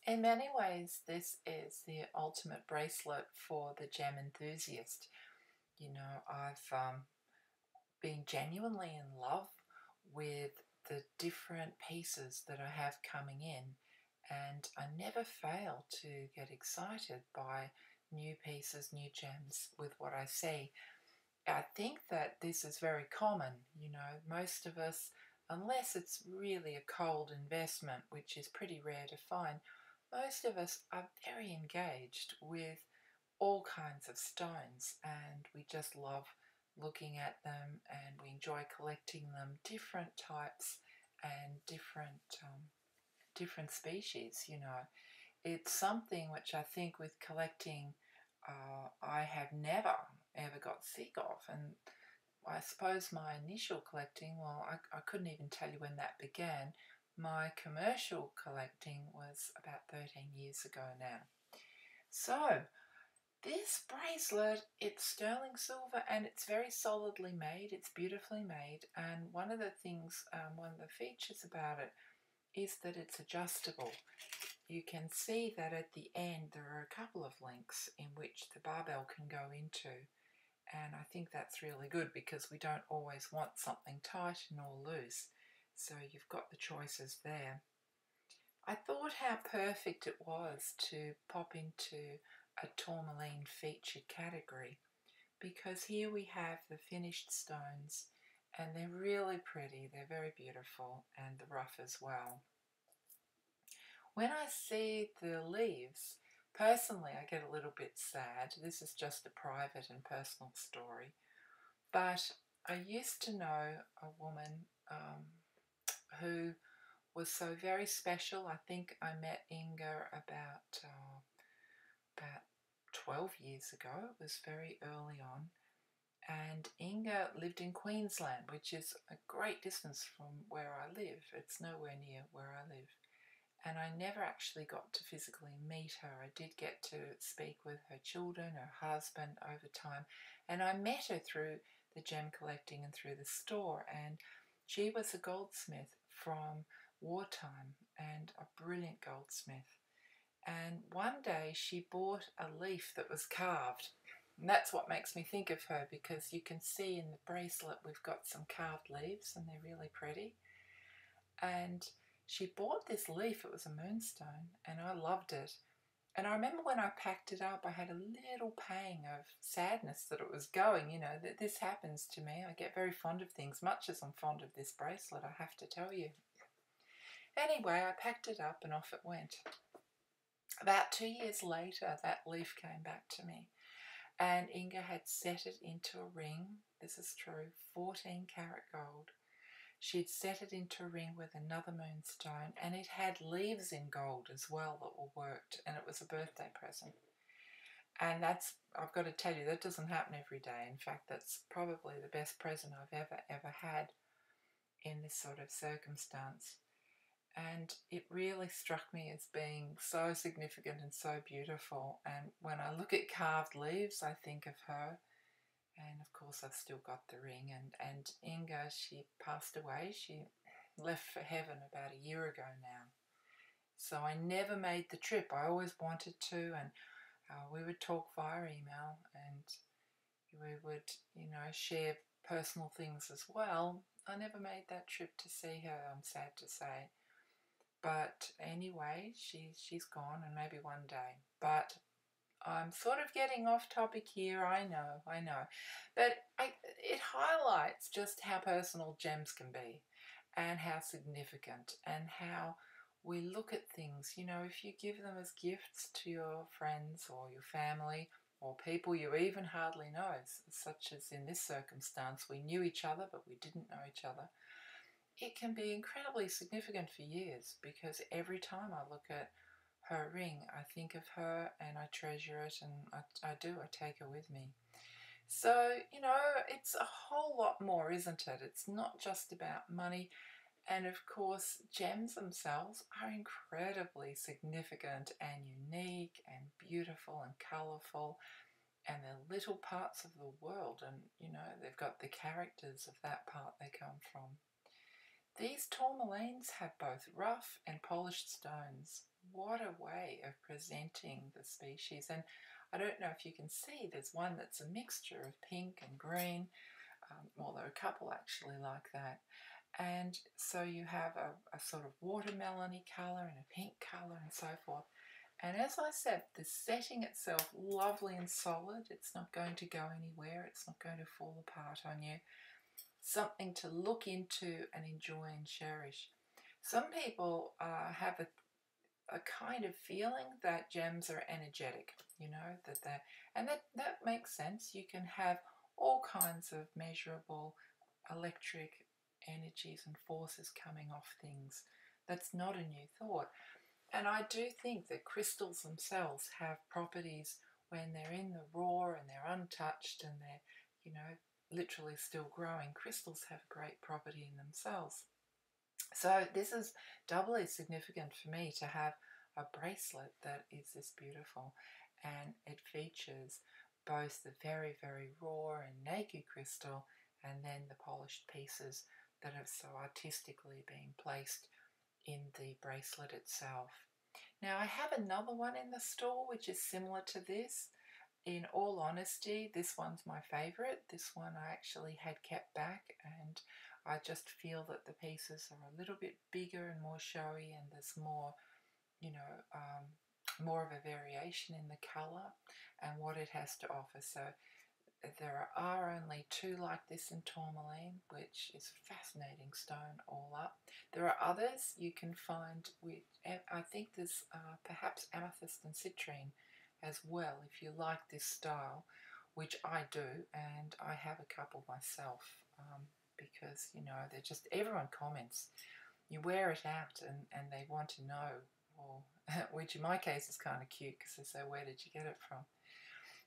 In many ways, this is the ultimate bracelet for the gem enthusiast. I've been genuinely in love with the different pieces that I have coming in, and I never fail to get excited by new pieces, new gems with what I see. I think that this is very common. Most of us, unless it's really a cold investment, which is pretty rare to find, most of us are very engaged with all kinds of stones, and we just love looking at them, and we enjoy collecting them, different types and different species. It's something which I think with collecting I have never ever got sick of. And I suppose my initial collecting, well, I couldn't even tell you when that began. My commercial collecting was about 13 years ago now. So this bracelet, it's sterling silver and it's very solidly made. It's beautifully made. And one of the things, one of the features about it is that it's adjustable. You can see that at the end there are a couple of links in which the barbell can go into, and I think that's really good because we don't always want something tight and all loose, so you've got the choices there. I thought how perfect it was to pop into a Tourmaline featured category, because here we have the finished stones and they're really pretty, they're very beautiful, and the rough as well. When I see the leaves, personally I get a little bit sad. This is just a private and personal story. But I used to know a woman who was so very special. I think I met Inga about 12 years ago. It was very early on. And Inga lived in Queensland, which is a great distance from where I live. It's nowhere near where I live. And I never actually got to physically meet her. I did get to speak with her children, her husband over time, and I met her through the gem collecting and through the store. And she was a goldsmith from wartime, and a brilliant goldsmith. And one day she bought a leaf that was carved. And that's what makes me think of her, because you can see in the bracelet we've got some carved leaves and they're really pretty. And she bought this leaf, it was a moonstone, and I loved it. And I remember when I packed it up, I had a little pang of sadness that it was going. That this happens to me. I get very fond of things, much as I'm fond of this bracelet, I have to tell you. Anyway, I packed it up and off it went. About 2 years later, that leaf came back to me, and Inga had set it into a ring. This is true, 14 karat gold. She'd set it into a ring with another moonstone, and it had leaves in gold as well that were worked, and it was a birthday present. And I've got to tell you, that doesn't happen every day. In fact, that's probably the best present I've ever had in this sort of circumstance. And it really struck me as being so significant and so beautiful. And when I look at carved leaves, I think of her. And of course I've still got the ring. And Inga, she passed away. She left for heaven about a year ago now. So I never made the trip. I always wanted to, and we would talk via email, and we would, share personal things as well. I never made that trip to see her, I'm sad to say. But anyway, she's gone, and maybe one day. But I'm sort of getting off topic here, I know. But it highlights just how personal gems can be, and how significant, and how we look at things. If you give them as gifts to your friends or your family or people you even hardly know, such as in this circumstance, we knew each other but we didn't know each other, it can be incredibly significant for years, because every time I look at her ring, I think of her and I treasure it, and I take her with me. So, it's a whole lot more, isn't it? It's not just about money. And of course, gems themselves are incredibly significant and unique and beautiful and colourful, and they're little parts of the world, and they've got the characters of that part they come from. These tourmalines have both rough and polished stones. What a way of presenting the species. And I don't know if you can see, there's one that's a mixture of pink and green. Well, there are a couple actually like that. And so you have a sort of watermelony colour and a pink colour and so forth. And as I said, the setting itself, lovely and solid. It's not going to go anywhere. It's not going to fall apart on you. Something to look into and enjoy and cherish. Some people have a kind of feeling that gems are energetic, you know, and that makes sense. You can have all kinds of measurable electric energies and forces coming off things. That's not a new thought. And I do think that crystals themselves have properties when they're in the raw and they're untouched and they're, you know, literally still growing. Crystals have a great property in themselves. So this is doubly significant for me to have a bracelet that is this beautiful, and it features both the very, very raw and naked crystal and then the polished pieces that have so artistically been placed in the bracelet itself. Now I have another one in the store which is similar to this. In all honesty, this one's my favourite. This one I actually had kept back, and I just feel that the pieces are a little bit bigger and more showy, and there's more, you know, more of a variation in the colour and what it has to offer. So there are only two like this in tourmaline, which is a fascinating stone all up. There are others you can find with, I think there's perhaps amethyst and citrine as well, if you like this style, which I do, and I have a couple myself, because, you know, they're just, everyone comments. You wear it out and they want to know, or, which in my case is kind of cute because they say, where did you get it from?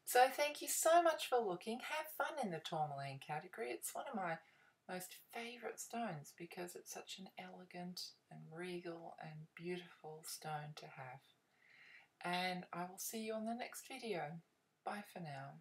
So thank you so much for looking. Have fun in the tourmaline category. It's one of my most favourite stones because it's such an elegant and regal and beautiful stone to have. And I will see you on the next video. Bye for now.